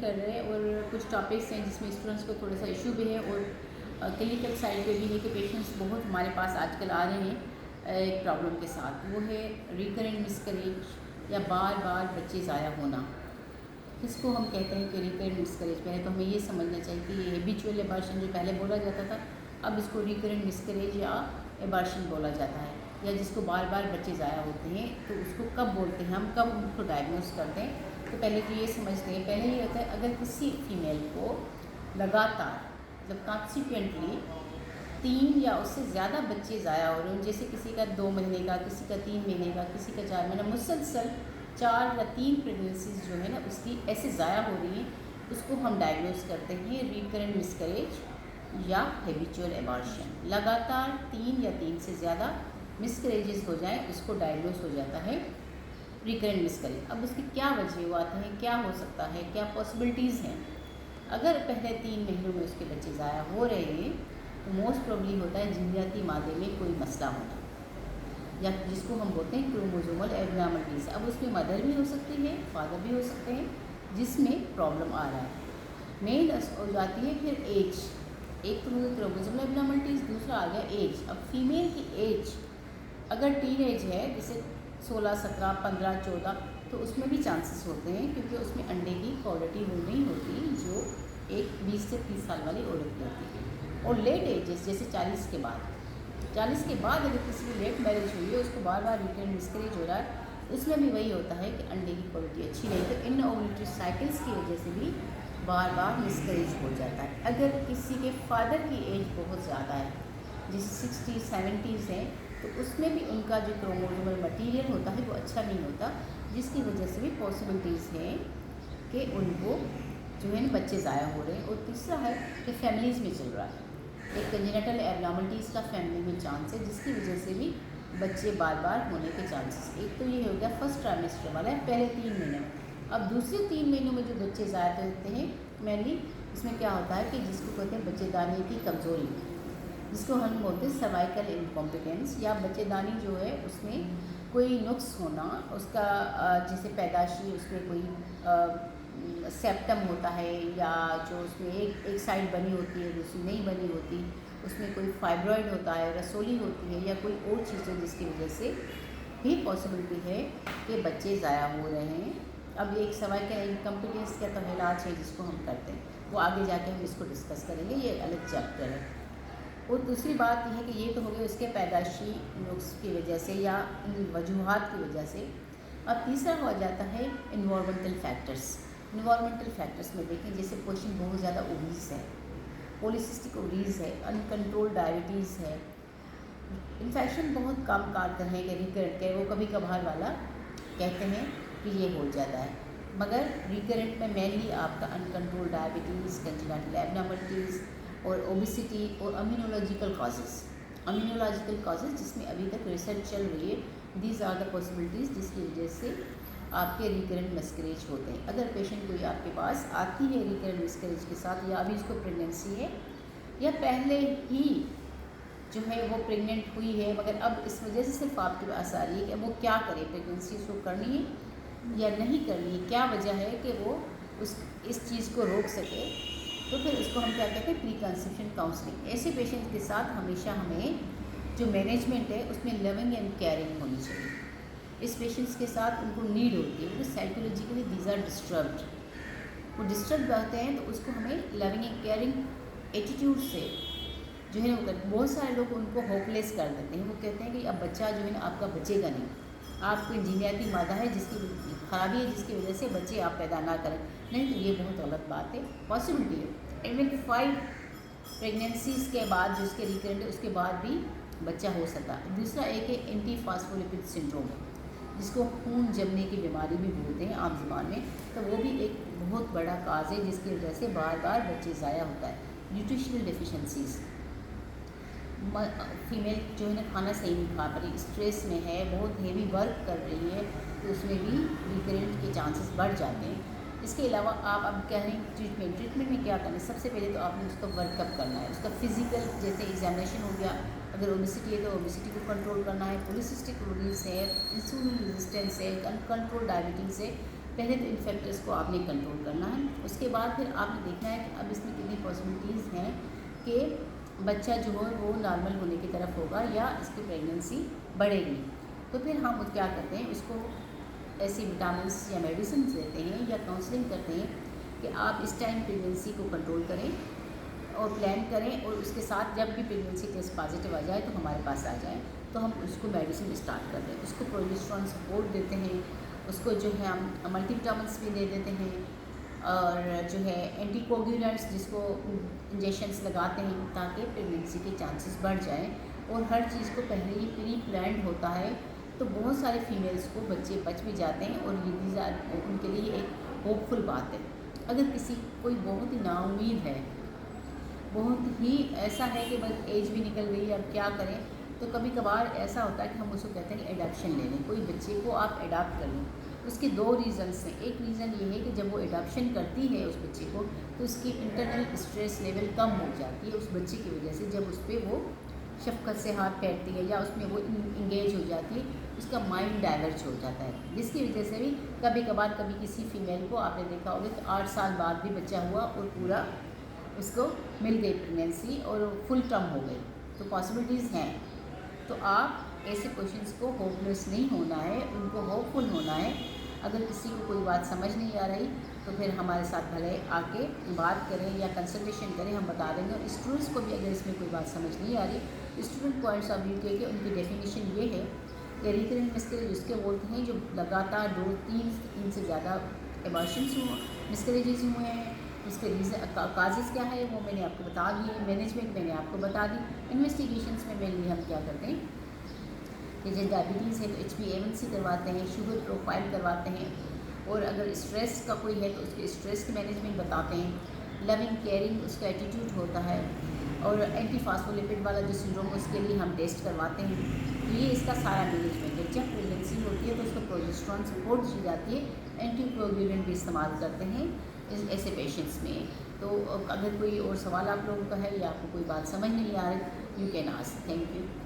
कर रहे हैं और कुछ टॉपिक्स हैं जिसमें स्टूडेंट्स को थोड़ा सा इशू भी है और क्लिनिकल साइड पे भी है कि पेशेंट्स बहुत हमारे पास आजकल आ रहे हैं एक प्रॉब्लम के साथ, वो है रिकरेंट मिसकरेज या बार बार बच्चे ज़ाया होना। इसको हम कहते हैं कि रिकरेंट मिसकरेज। पहले तो हमें ये समझना चाहिए कि ये हैबिचुअल एबॉर्शन जो पहले बोला जाता था, अब इसको रिकरेंट मिसकरेज या एबॉर्शन बोला जाता है, या जिसको बार बार बच्चे ज़ाया होते हैं तो उसको कब बोलते हैं, हम कब उनको डायग्नोस करते हैं। तो पहले तो ये समझते हैं, पहले ये होता है अगर किसी फीमेल को लगातार मतलब कॉन्सिक्वेंटली 3 या उससे ज़्यादा बच्चे ज़ाया हो रहे हैं, जैसे किसी का 2 महीने का, किसी का 3 महीने का, किसी का 4 महीना, मुसलसल 4 या 3 प्रेगनेंसीज जो है ना उसकी ऐसे ज़ाया हो रही हैं, उसको हम डायग्नोस करते हैं रिकरेंट मिसकरेज या हैबिचुअल एबॉर्शन। लगातार 3 या 3 से ज़्यादा मिसकरेजेस हो जाएं, उसको डायग्नोस हो जाता है रिकरेंट मिसकरेज। अब उसकी क्या वजह आते हैं, क्या हो सकता है, क्या पॉसिबिलिटीज़ हैं। अगर पहले 3 महीनों में उसके बच्चे ज़ाया हो रहे हैं तो मोस्ट प्रोबेबली होता है जीनयाती मादे में कोई मसला होना, या जिसको हम बोलते हैं क्रोमोसोमल एबनॉर्मलिटीज़। अब उसमें मदर भी हो सकती है, फादर भी हो सकते हैं जिसमें प्रॉब्लम आ रहा है। मेन हो जाती है फिर एज, एक तो क्रोमोसोमल एबनॉर्मलिटीज़, दूसरा आ गया एज। अब फीमेल की एज अगर टीनेज है, जैसे 16, 17, 15, 14, तो उसमें भी चांसेस होते हैं क्योंकि उसमें अंडे की क्वालिटी वो नहीं होती जो एक 20 से 30 साल वाली औरत की होती है। और लेट एजेस जैसे 40 के बाद, 40 के बाद अगर किसी की लेट मैरिज हुई है, उसको बार बार रिकरेंट मिसकरेज हो रहा है, उसमें भी वही होता है कि अंडे की क्वालिटी अच्छी नहीं, तो इन ओवुलेटरी साइकिल्स की वजह से भी बार बार मिसकरेज हो जाता है। अगर किसी के फादर की एज बहुत ज़्यादा है, जैसे 60, 70s हैं, तो उसमें भी उनका जो क्रोमोसोमल मटीरियल होता है वो अच्छा नहीं होता, जिसकी वजह से भी पॉसिबिलिटीज़ हैं कि उनको जो है ना बच्चे ज़ाया हो रहे हैं। और तीसरा है कि फैमिलीज़ में चल रहा है, एक कंजेनिटल एबनॉर्मलिटीज़ का फैमिली में चांस है, जिसकी वजह से भी बच्चे बार बार होने के चांसेस। एक तो ये हो गया फर्स्ट ट्राइमेस्टर वाला है, पहले 3 महीने। अब दूसरे 3 महीनों में जो बच्चे ज़ाया होते हैं मेनली इसमें क्या होता है कि जिसको कहते हैं बच्चेदानी की कमज़ोरी, जिसको हम बोलते हैं सर्वाइकल इनकॉम्पिटेंस, या बच्चेदानी जो है उसमें कोई नुक्स होना, उसका जैसे पैदाशी उसमें कोई सेप्टम होता है, या जो उसमें एक साइड बनी होती है दूसरी नहीं बनी होती, उसमें कोई फाइब्रॉइड होता है, रसोली होती है, या कोई और चीज़ है जिसकी वजह से भी पॉसिबिलिटी है कि बच्चे ज़ाया हो रहे हैं। अब एक सर्वाइकल इनकॉम्पिटेंस का तो इलाज है जिसको हम करते हैं, वो आगे जाके हम इसको डिस्कस करेंगे, ये अलग चैप्टर है। और दूसरी बात यह है कि ये तो हो गए उसके पैदाशी नुक्स की वजह से या इन वजूहात की वजह से। अब तीसरा हो जाता है इन्वायरमेंटल फैक्टर्स। इन्वायरमेंटल फैक्टर्स में देखें, जैसे पेशेंट बहुत ज़्यादा ओबीस है, पॉलीसिस्टिक ओवरीज है, अनकंट्रोल डायबिटीज़ है, इन्फेक्शन बहुत कम कारगर है कि रिकरेंट के वो कभी कभार वाला कहते हैं कि ये हो जाता है, मगर रिकरेंट में मेनली आपका अनकंट्रोल डायबिटीज़, कंजेनिटल एबनॉर्मलिटीज़ और ओबिसिटी और इम्यूनोलॉजिकल कॉजेज़ जिसमें अभी तक रिसर्च चल रही है। दीज आर द पॉसिबिलिटीज़ जिसकी वजह से आपके रिकरेंट मिसकरेज होते हैं। अगर पेशेंट कोई आपके पास आती है रिकरेंट मिसकरेज के साथ, या अभी उसको प्रेगनेंसी है या पहले ही जो है वो प्रेग्नेंट हुई है, मगर अब इस वजह से सिर्फ आपके पास आ रही है कि वो क्या करे, प्रेगनेंसी उसको करनी है या नहीं करनी है, क्या वजह है कि वो इस चीज़ को रोक सके, तो फिर उसको हम क्या कहते हैं प्री कंसेप्शन काउंसलिंग। ऐसे पेशेंट के साथ हमेशा हमें जो मैनेजमेंट है उसमें लविंग एंड केयरिंग होनी चाहिए। इस पेशेंट्स के साथ उनको नीड होती है, वो साइकोलॉजिकली दीज आर डिस्टर्ब्ड, वो डिस्टर्ब रहते हैं, तो उसको हमें लविंग एंड केयरिंग एटीट्यूड से जो है वो बहुत सारे लोग उनको होपलेस कर देते हैं। वो कहते हैं कि अब बच्चा जो है ना आपका बचेगा नहीं, आपको जीनयाती मादा है जिसकी खराबी है जिसकी वजह से बच्चे आप पैदा ना करें। नहीं, तो ये बहुत गलत बात है। पॉसिबिलिटी है इवन 5 प्रेगनेंसीज़ के बाद जो उसके रिकरेंट है उसके बाद भी बच्चा हो सकता है। दूसरा एक है एंटी फास्फोलिपिड सिंड्रोम, जिसको खून जमने की बीमारी भी बोलते हैं आम जुबान में, तो वो भी एक बहुत बड़ा काज है जिसकी वजह से बार बार बच्चे ज़ाया होता है। न्यूट्रिशनल डिफिशेंसीज़, फीमेल जो है ना खाना सही नहीं खा पा रही, स्ट्रेस में है, बहुत हेवी वर्क कर रही है, तो उसमें भी रिकरेंट के चांसेस बढ़ जाते हैं। इसके अलावा आप अब कह रहे हैं ट्रीटमेंट में क्या करना है, सबसे पहले तो आपने उसका वर्कअप करना है, उसका फिजिकल जैसे एग्जामिनेशन हो गया, अगर ओबेसिटी है तो ओबेसिटी को कंट्रोल करना है, पॉलीसिस्टिक ओवरीज है, इंसुलिन रेजिस्टेंस है, अनकंट्रोल डायबिटीज़ है, पहले तो इन फैक्टर्स को आपने कंट्रोल करना है। उसके बाद फिर आपने देखना है कि अब इसमें कितनी पॉसिबिलिटीज़ हैं कि बच्चा जो है वो नॉर्मल होने की तरफ होगा या इसकी प्रेगनेंसी बढ़ेगी। तो फिर हम क्या करते हैं, उसको ऐसी विटामिन्स या मेडिसिन देते हैं या काउंसलिंग करते हैं कि आप इस टाइम प्रेगनेंसी को कंट्रोल करें और प्लान करें, और उसके साथ जब भी प्रेगनेंसी टेस्ट पॉजिटिव आ जाए तो हमारे पास आ जाए, तो हम उसको मेडिसिन स्टार्ट कर दें। उसको प्रोजेस्टेरोन सपोर्ट देते हैं, उसको जो है हम मल्टीविटामिन्स भी दे देते हैं, और जो है एंटीकोगुलेंट्स जिसको इंजेक्शंस लगाते हैं ताकि प्रेगनेंसी के चांसेस बढ़ जाएं। और हर चीज़ को पहले ही प्री प्लान्ड होता है, तो बहुत सारे फीमेल्स को बच्चे बच भी जाते हैं, और ये उनके लिए एक होपफुल बात है। अगर किसी कोई बहुत ही नाउम्मीद है, बहुत ही ऐसा है कि बस एज भी निकल गई, अब क्या करें, तो कभी कभार ऐसा होता है कि हम उसको कहते हैं कि एडॉप्शन ले लें, कोई बच्चे को आप एडॉप्ट कर लें। उसके दो रीज़न्स हैं। एक रीज़न ये है कि जब वो एडॉप्शन करती है उस बच्चे को, तो उसकी इंटरनल स्ट्रेस लेवल कम हो जाती है उस बच्चे की वजह से। जब उस पर वो शफ़क़त से हाथ फेरती है या उसमें वो इंगेज हो जाती है, उसका माइंड डाइवर्ट हो जाता है, जिसकी वजह से भी कभी कभार कभी किसी फीमेल को आपने देखा होगा कि 8 साल बाद भी बच्चा हुआ और पूरा उसको मिल गई प्रेगनेंसी और फुल टर्म हो गई। तो पॉसिबिलिटीज़ हैं। तो आप ऐसे क्वेश्चंस को होपलेस नहीं होना है, उनको होपफुल होना है। अगर किसी को कोई बात समझ नहीं आ रही तो फिर हमारे साथ भले आके बात करें या कंसल्टेशन करें, हम बता देंगे। स्टूडेंट्स को भी अगर इसमें कोई बात समझ नहीं आ रही, स्टूडेंट पॉइंट्स ऑफ व्यू के उनकी डेफिनेशन ये है कि रिकरेंट मिसकैरेज उसके बोलते हैं जो लगातार 2-3 से ज़्यादा एबॉर्शंस हुए, मिसकैरेजेस हुए हैं। उसके रीज़न काजेज़ क्या है वो मैंने आपको बता दिए, मैनेजमेंट मैंने आपको बता दी। इन्वेस्टिगेशंस में मेनली हम क्या करते हैं कि जैसे डायबिटीज़ है तो HbA1c करवाते हैं, शुगर प्रोफाइल करवाते हैं, और अगर स्ट्रेस का कोई है तो उसके स्ट्रेस की मैनेजमेंट बताते हैं। लविंग केयरिंग उसका एटीट्यूड होता है, और एंटी फास्फोलिपिड वाला जो सिंड्रोम है उसके लिए हम टेस्ट करवाते हैं। तो ये इसका सारा मैनेजमेंट है। जब प्रेगनेंसी होती है तो उसको प्रोजेस्टेरोन सपोर्ट दी जाती है, एंटीकोगुलेंट भी इस्तेमाल करते हैं ऐसे पेशेंट्स में। तो अगर कोई और सवाल आप लोगों का है या आपको कोई बात समझ नहीं आ रही, you can ask. Thank you.